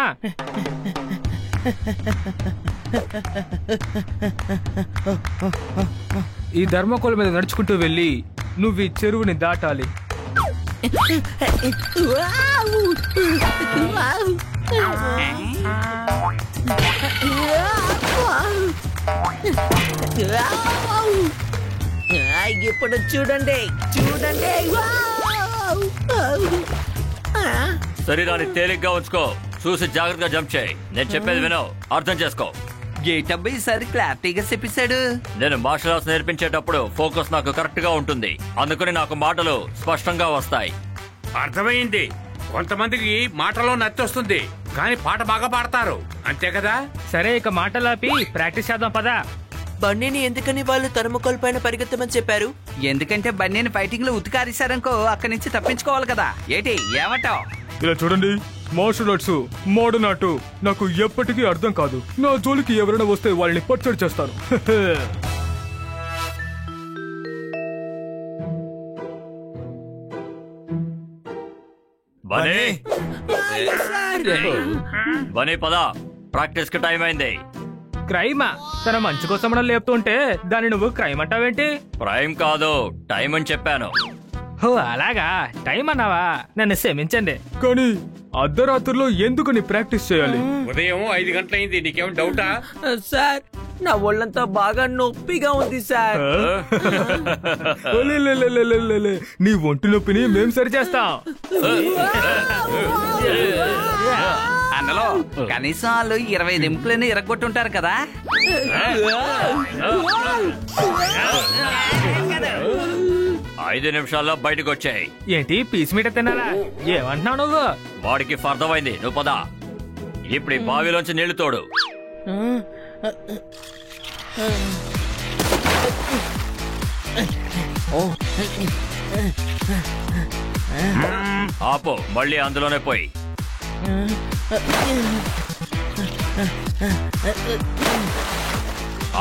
ఈ ధర్మకోల మీద నడుచుకుంటూ వెళ్ళి నువ్వు ఈ చెరువుని దాటాలి. ఇప్పుడు చూడండి చూడండి. శరీరాన్ని తేలిగ్గా ఉంచుకో, చూసి జాగ్రత్తగా జంప్ చేయి. నేను చెప్పేది విను, అర్థం చేసుకో. గేట్ అబ్బాయి ఈసారి క్లారిటీగా చెప్పేశాడు. నేను మార్షల్ ఆర్ట్స్ నేర్పించేటప్పుడు ఫోకస్ నాకు కరెక్ట్ గా ఉంటుంది, అందుకని నాకు మాటలు స్పష్టంగా వస్తాయి. అర్థమైంది. కొంతమందికి మాటలో నత్తి వస్తుంది కానీ పాట బాగా పాడతారు అంతే కదా. సరే ఇక మాటలాపి ప్రాక్టీస్ చేద్దాం పదా. బన్నీని ఎందుకని వాళ్ళు థర్మోకోల్ పైన పరిగెత్తమని చెప్పారు? ఎందుకంటే బన్నీని ఫైటింగ్ లో ఉతికారేశారనుకో అక్కడి నుంచి తప్పించుకోవాలి కదా. ఏంటి ఏమంటావ్? ఇలా చూడండి, మార్షల్ ఆర్ట్స్ మోడర్న్ ఆర్ట్ నాకు ఎప్పటికీ అర్థం కాదు. నా జోలికి ఎవరైనా వస్తే వాళ్ళని పచ్చడి చేస్తాను. బనీ పద, ప్రాక్టీస్ కి టైం అయింది. క్రైమా? తన మంచి కోసం లేపుతుంటే దాన్ని నువ్వు క్రైమ్ అంటావేంటి? ప్రైమ్ కాదు, టైం అని చెప్పాను. ఓ అలాగా, టైం అన్నావా? నన్ను క్షమించండి. కానీ అర్ధరాత్రిలో ఎందుకు నీ ప్రాక్టీస్ చేయాలి? ఉదయం 5 గంటలైంది, నీకేం డౌటా? సార్ నా ఒళ్ళంతా బాగా నొప్పిగా ఉంది సార్. నీ ఒంటి నొప్పిని మేం సరి చేస్తాం. అందులో కనీసం వాళ్ళు 20 ఎముకలని ఇరగొట్టుంటారు కదా. 5 నిమిషాల్లో బయటకు వచ్చాయి. ఏంటి పీస్ మీట తినాలా? ఏమంటున్నావు నువ్వు? వాడికి అర్థమైంది, నువ్వు పద. ఇప్పుడు ఈ బావిలోంచి నీళ్లు తోడు. ఆపు, మళ్ళీ అందులోనే పోయి.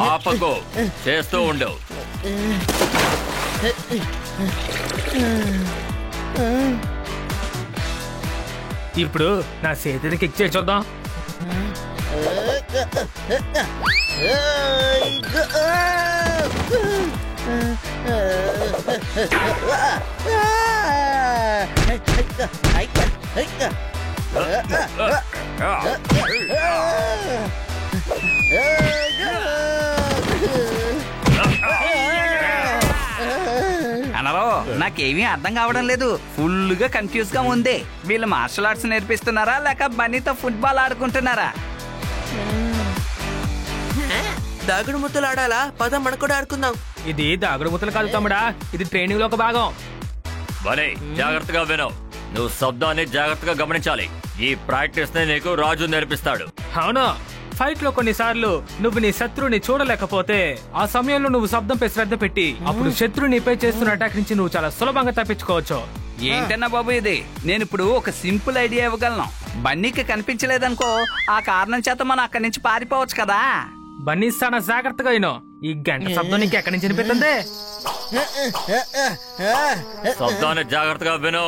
ఆపకు, చేస్తూ ఉండు. ఇప్పుడు నా చేతిని కిక్ చేసి చూద్దాం. అనరో నాకేమీ అర్థం కావడం లేదు. ఫుల్ గా కన్ఫ్యూజ్ గా ఉంది. వీళ్ళు మార్షల్ ఆర్ట్స్ నేర్పిస్తున్నారా లేక బన్నీతో ఫుట్బాల్ ఆడుకుంటున్నారా? దాగుడు ముద్దలు ఆడాలా? పద మనం కూడా ఆడుకుందాం. ఇది దాగుడు ముద్దలు కాదు తమ్ముడా, ఇది ట్రైనింగ్ లో ఒక భాగం. బనే, జాగ్రత్తగా విను. నువ్వు శబ్దాన్ని జాగ్రత్తగా గమనించాలి. ఈ ప్రాక్టీస్ ని నీకు రాజు నేర్పిస్తాడు. అవును, ఫైట్ లో కొన్నిసార్లు నువ్వు నీ శత్రువుని చూడలేకపోతే ఆ సమయంలో నువ్వు శబ్దంపై శ్రద్ధ పెట్టి అప్పుడు శత్రువు నీపై చేస్తున్న అటాక్ నుంచి నువ్వు చాలా సులభంగా తప్పించుకోవచ్చు. ఏంటన్నా బాబు ఇది? నేను ఇప్పుడు ఒక సింపుల్ ఐడియా ఇవ్వగలను. బన్నీకి కనిపించలేదనుకో, ఆ కారణం చేత మనం అక్కడి నుంచి పారిపోవచ్చు కదా. బన్నీ చాలా జాగ్రత్తగా అయినో, ఈ గంట శబ్దం నీకు ఎక్కడి నుంచి వినిపిస్తుంది? శబ్దాన్ని జాగ్రత్తగా విను.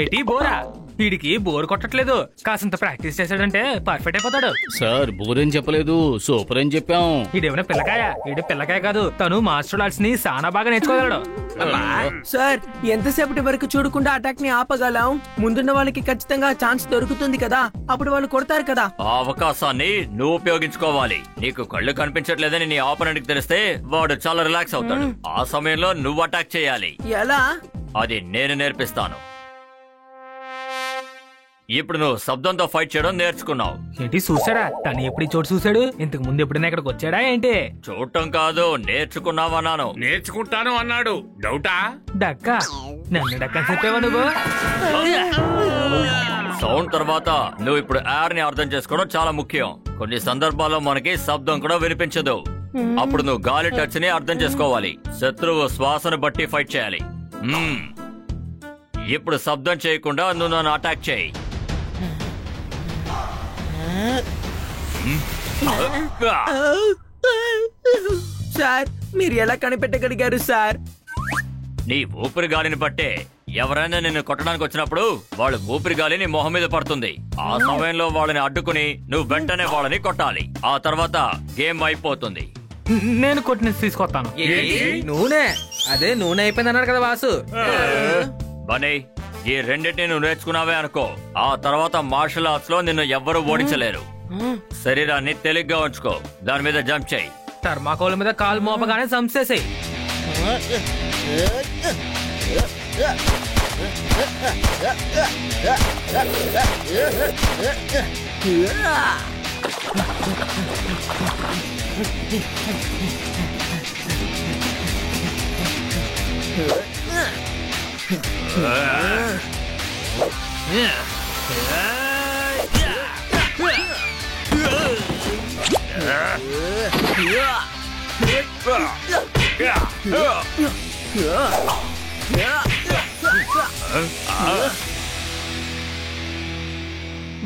ఏటి బోరా? వీడికి బోర్ కొట్టట్లేదు. కాసంత ప్రాక్టీస్ చేశాడంటే పర్ఫెక్ట్ అయిపోతాడు. సార్ బోర్ అని చెప్పలేదు, సూపర్ అని చెప్పాం. ఇదేమైనా పిల్లకాయ? ఇది పిల్లకాయ కాదు, తను మార్షల్ ఆర్ట్స్ ని చాలా బాగా నేర్చుకోగలడు. సార్ ఎంతసేపటి వరకు చూడకుండా అటాక్ ని ఆపగలం? ముందున్న వాళ్ళకి ఖచ్చితంగా ఛాన్స్ దొరుకుతుంది కదా, అప్పుడు వాళ్ళు కొడతారు కదా. ఆ అవకాశాన్ని నువ్వు ఉపయోగించుకోవాలి. నీకు కళ్ళు కనిపించట్లేదని నీ ఆపోనెంట్ కి తెలిస్తే వాడు చాలా రిలాక్స్ అవుతాడు. ఆ సమయంలో నువ్వు అటాక్ చేయాలి. ఎలా? అది నేను నేర్పిస్తాను. ఇప్పుడు నువ్వు శబ్దంతో ఫైట్ చేయడం నేర్చుకున్నావు. ఏంటి చూసాడా? తను ఎప్పుడు చోటు చూసాడు? ఇంతకు ముందు ఎప్పుడైనా ఇక్కడికి వచ్చాడా ఏంటి? చూడటం కాదు, నేర్చుకున్నావన్నాను. నేర్చుకుంటాను అన్నాడు. డౌటా? డక్కా? నన్ను డక్కా చెప్పావా నువ్వు? సౌండ్ తర్వాత నువ్వు ఇప్పుడు ఎయిర్ ని అర్థం చేసుకోవడం చాలా ముఖ్యం. కొన్ని సందర్భాల్లో మనకి శబ్దం కూడా వినిపించదు. అప్పుడు నువ్వు గాలి టచ్ ని అర్థం చేసుకోవాలి. శత్రువు శ్వాసను బట్టి ఫైట్ చేయాలి. ఇప్పుడు శబ్దం చేయకుండా నువ్వు నన్ను అటాక్ చేయి. సార్ మీరు ఎలా కనిపెట్టగలిగారు సార్? నీ ఊపిరి గాలిని బట్టే ఎవరైనా నిన్ను కొట్టడానికి వచ్చినప్పుడు వాళ్ళ ఊపిరి గాలి నీ మొహం మీద పడుతుంది. ఆ సమయంలో వాళ్ళని అడ్డుకుని నువ్వు వెంటనే వాళ్ళని కొట్టాలి. ఆ తర్వాత గేమ్ అయిపోతుంది. నేను కొట్టిన తీసుకొస్తాను. నూనె? అదే నూనె అయిపోయింది అన్నాడు కదా వాసు. బనీ, ఈ రెండింటిని నువ్వు నేర్చుకున్నావే అనుకో, ఆ తర్వాత మార్షల్ ఆర్ట్స్ లో నిన్ను ఎవ్వరూ ఓడించలేరు. శరీరాన్ని తేలిగ్గా ఉంచుకో, దాని మీద జంప్ చేయి. థర్మాకోల్ మీద కాలు మోపగానే సంసేసాయి.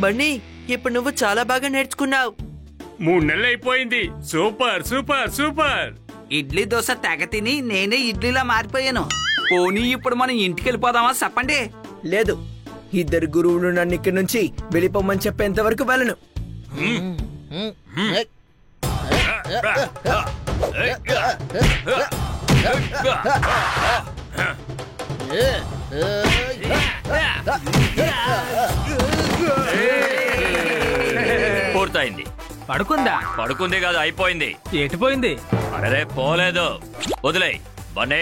బన్నీ, ఇప్పుడు నువ్వు చాలా బాగా నేర్చుకున్నావు. 3 నెలలు అయిపోయింది. Super super super. Idli dosa తెగ తిని నేనే ఇడ్లీలా మారిపోయాను. పోనీ ఇప్పుడు మనం ఇంటికి వెళ్ళిపోదామా చెప్పండి? లేదు, ఇద్దరు గురువులు నన్ను ఇక్కడి నుంచి వెళ్ళిపోమని చెప్పేంత వరకు వెళ్ళను. పూర్తయింది. పడుకుంది కాదు, అయిపోయింది. ఎటుపోయింది? అరే పోలేదు, వదిలే. బన్నీ,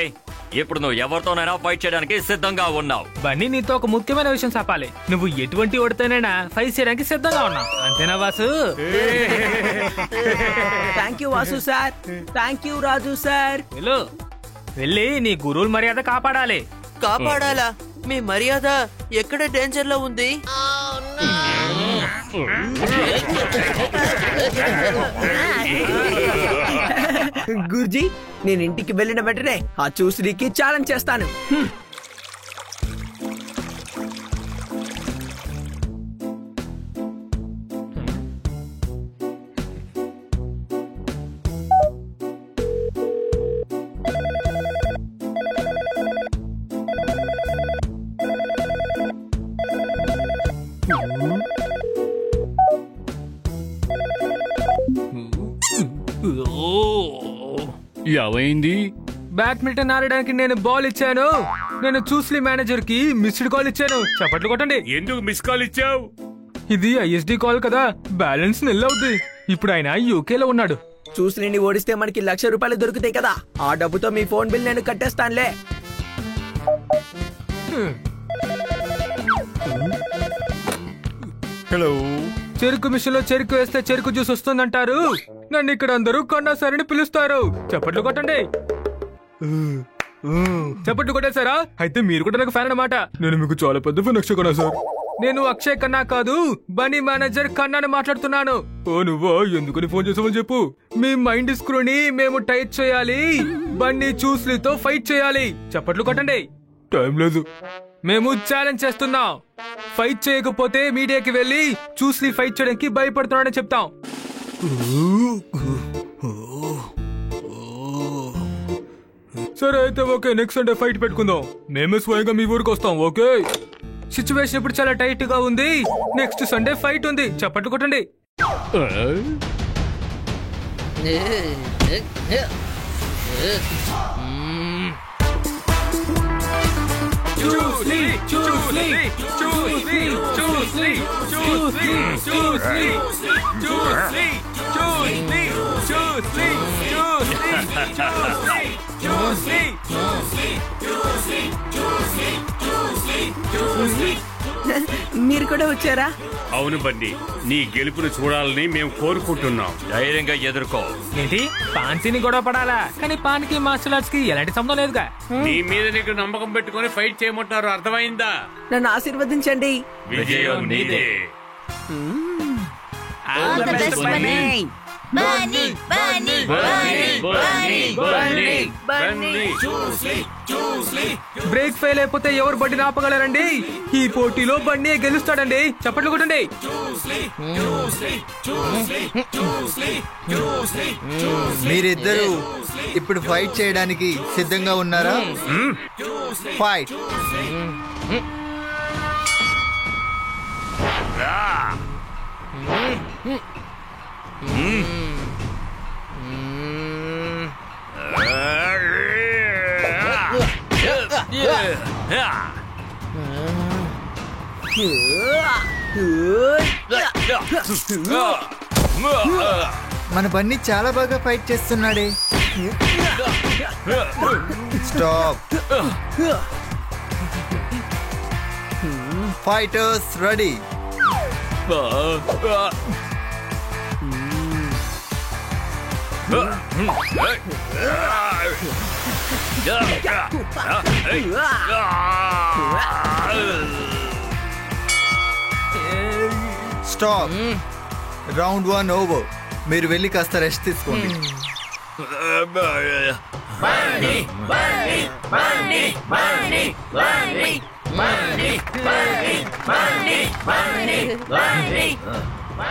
ఇప్పుడు నువ్వు ఎవరితోనైనా ఫైట్ చేయడానికి సిద్ధంగా ఉన్నావు. బన్నీ, నీతో ఒక ముఖ్యమైన విషయం చెప్పాలి. నువ్వు ఎటువంటి ఓడితోనైనా ఫైట్ చేయడానికి సిద్ధంగా ఉన్నావు, అంతేనా Vasu? Thank you Vasu sir. Thank you Raju sir. వెళ్ళి నీ గురువుల మర్యాద కాపాడాలి. కాపాడాలా? మీ మర్యాద ఎక్కడ డేంజర్ లో ఉంది? గురుజీ, నేను ఇంటికి వెళ్ళిన వెంటనే ఆ చూసికి ఛాలెంజ్ చేస్తాను. ఏమైంది? బ్యాడ్మింటన్ ఆడడానికి నేను బాల్ ఇచ్చాను. నేను చూస్లీ మేనేజర్ కి మిస్డ్ కాల్ ఇచ్చాను. చప్పట్లు కొట్టండి. ఎందుకు మిస్ కాల్ ఇచ్చావు? ఇది ఐఎస్డి కాల్ కదా, బ్యాలెన్స్ నిల్ అవుద్ది. ఇప్పుడు ఆయన యూకేలో ఉన్నాడు. చూస్లీని ఓడిస్తే మనకి ₹1,00,000 దొరుకుతాయి కదా. ఆ డబ్బుతో మీ ఫోన్ బిల్ నేను కట్టేస్తానులే. హలో, చెరుకు మిషన్ లో చెరుకు వేస్తే చెరుకు జ్యూస్ వస్తుందంటారు. నన్ను ఇక్కడ అందరూ కన్నా సరిని పిలుస్తారు. చప్పట్లు కొట్టండి. చప్పట్లు కొట్టేశారా? అయితే మీరు కూడా నాకు ఫ్యాన్ అన్నమాట. నేను మీకు చాలా పెద్ద ఫ్యాన్ అక్షయ్ ఖన్నా సార్. నేను అక్షయ్ ఖన్నా కాదు, బన్నీ మేనేజర్ ఖన్నాని మాట్లాడుతున్నాను. ఓ నువ్వా? ఎందుకని ఫోన్ చేసావని చెప్పు. మీ మైండ్ స్క్రూని మేము టైట్ చేయాలి. బన్నీ చూస్లీతో ఫైట్ చేయాలి. చప్పట్లు కొట్టండి. టైం లేదు. మేము ఛాలెంజ్ చేస్తున్నాం. ఫైట్ చేయకపోతే మీడియాకి వెళ్ళి చూస్లీ ఫైట్ చేయడానికి భయపడుతున్నాడని చెప్తాం. సరే అయితే ఓకే, నెక్స్ట్ సండే ఫైట్ పెట్టుకుందాం. మేమే స్వయంగా మీ ఊరికి వస్తాం. ఓకే? సిచ్యువేషన్ ఇప్పుడు చాలా టైట్ గా ఉంది. నెక్స్ట్ సండే ఫైట్ ఉంది. చప్పట్లు కొట్టండి. మీరు కూడా వచ్చారా? అవును బన్నీ, నీ గెలుపును చూడాలని మేము కోరుకుంటున్నాం. ధైర్యంగా ఎదుర్కో. ఏంటి పాన్సీని గొడవ పడాలా? కానీ పాన్కి మార్షల్ ఆర్ట్స్ కి ఎలాంటి సంబంధం లేదుగా. నీ మీద నీకు నమ్మకం పెట్టుకుని ఫైట్ చేయమంటారు, అర్థమైందా? నన్ను ఆశీర్వదించండి. విజయం నీదే. బ్రేక్ ఫెయిల్ అయిపోతే ఎవరు బండిని ఆపగలరండి? ఈ పోటీలో బండి గెలుస్తాడండి. చప్పట్లు కొట్టండి. మీరిద్దరూ ఇప్పుడు ఫైట్ చేయడానికి సిద్ధంగా ఉన్నారా? ఫైట్. మన బన్నీ చాలా బాగా ఫైట్ చేస్తున్నాడే. Stop. Fighters ready. Stop. Round 1 over. మీరు వెళ్ళి కాస్త రెస్ట్ తీసుకోండి.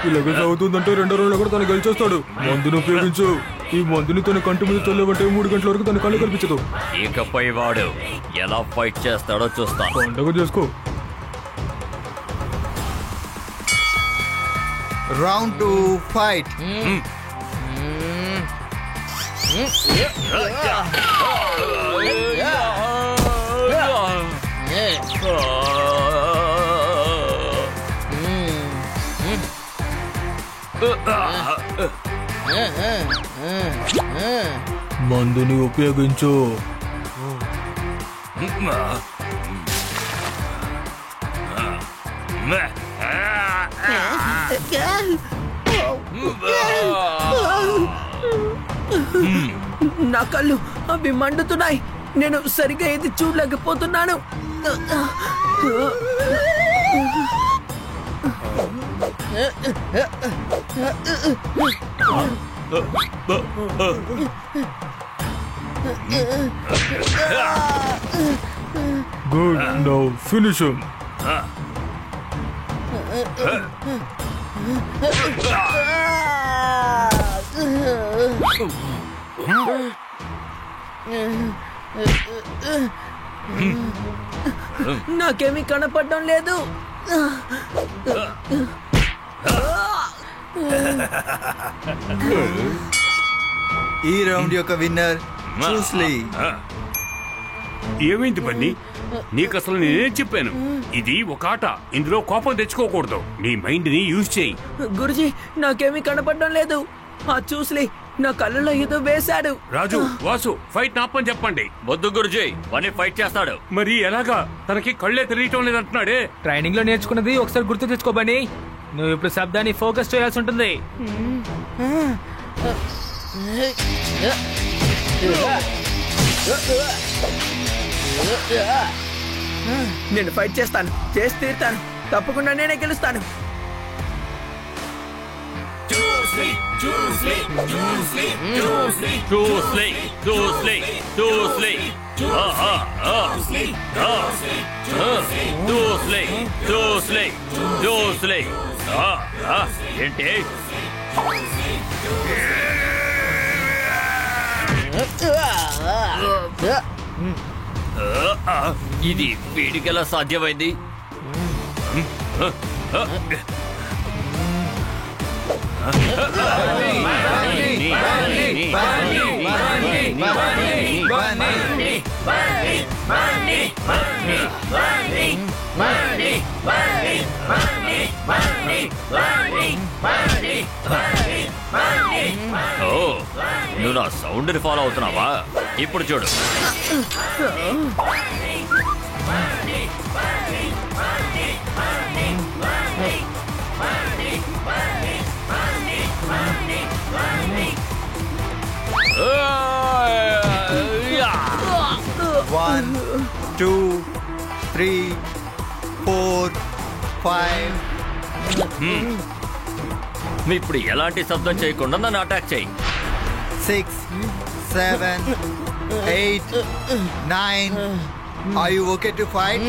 ఇలాగే సాగుతుందంటే రెండో రోజులో కూడా తను గెలిచేస్తాడు. మందును ఉపయోగించు. ఈ మందుని తన కంటి మీద చల్లవంటే 3 గంటల వరకు తన కళ్ళు కనిపించదు. ఇకపై వాడు ఎలా ఫైట్ చేస్తాడో చూస్తాను. పండగ చేసుకో. Round 2 fight. మందుని ఉపయోగించు. నా కళ్ళు అవి మండుతున్నాయి. నేను సరిగ్గా ఏది చూడలేకపోతున్నాను. గుడ్. Now finish him. నాకేమీ కనపడడం లేదు. ఈ రౌండ్ యొక్క విన్నర్ చూస్లీ. ఏమైంది బన్నీ? నీకు అసలు నేనేం చెప్పాను? ఇది ఒక ఆట. ఇందులో కోపం తెచ్చుకోకూడదు. నీ మైండ్ ని యూజ్ చేయి. గురుజీ, నాకేమీ కనపడడం లేదు. ఆ చూస్లీ నా కళ్ళలో ఏదో వేశాడు. రాజు, వాసు, ఫైట్ నాపని చెప్పండి. వద్దు గురుజీ, వాడిని ఫైట్ చేస్తాడు. మరి ఎలాగా? తనకి కళ్ళే తెలియటం లేదంటున్నాడే. ట్రైనింగ్ లో నేర్చుకున్నది ఒకసారి గుర్తు తెచ్చుకోబని. నువ్వు ఇప్పుడు శబ్దాన్ని ఫోకస్ చేయాల్సి ఉంటుంది. నేను ఫైట్ చేస్తాను. చేసి తీరుతాను. తప్పకుండా నేనే గెలుస్తాను. ఏంటి? ఇది వీడికెలా సాధ్యమైంది? నువ్వు నా సౌండ్ ని ఫాలో అవుతున్నావా? ఇప్పుడు చూడు. One, 2, 3, 4, 5. ఇప్పుడు ఎలాంటి శబ్దం చేయకుండా నన్ను అటాక్ చేయి. 6, 7, 8, 9. Are you okay to fight?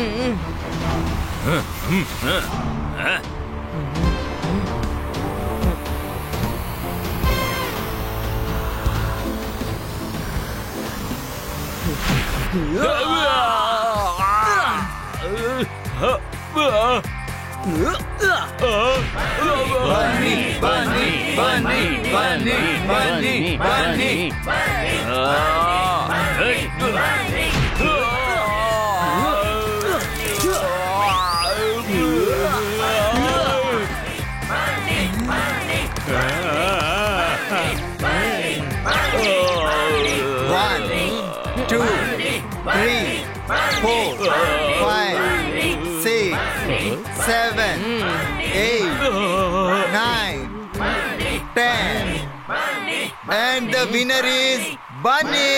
And the winner is Bunny.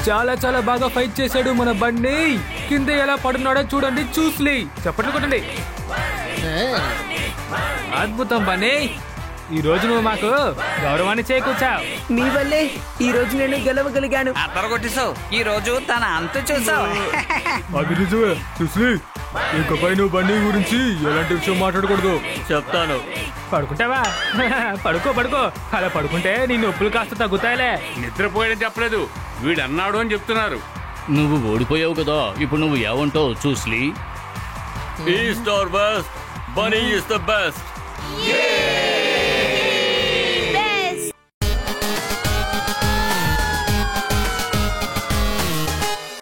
చాలా చాలా బాగా ఫైట్ చేశాడు మన బన్నీ. కింద ఎలా పడున్నాడో చూడండి. చూస్లీ చప్పట్లు కొట్టండి. అద్భుతం బన్నీ, ఈ రోజు నువ్వు మాకు గౌరవాన్ని చేకూర్చావు. నీ వల్లే ఈ రోజు నేను గెలవగలిగాను. అద్దరు కొట్టేశావు. ఈ రోజు తన అంతు చూసావు. అది నిజమే చూస్లీ. ఇకపై నువ్వు బన్నీ గురించి ఎలాంటి విషయం మాట్లాడకూడదు. చెప్తాను. పడుకుంటావా? పడుకో పడుకో. అలా పడుకుంటే నీ నొప్పులు కాస్త తగ్గుతాయిలే. నిద్రపోయాడని చెప్పలేదు, వీడు అన్నాడు అని చెప్తున్నారు. నువ్వు ఓడిపోయావు కదా, ఇప్పుడు నువ్వు ఏమంటావు చూస్లీ? East or west, Bunny is the best.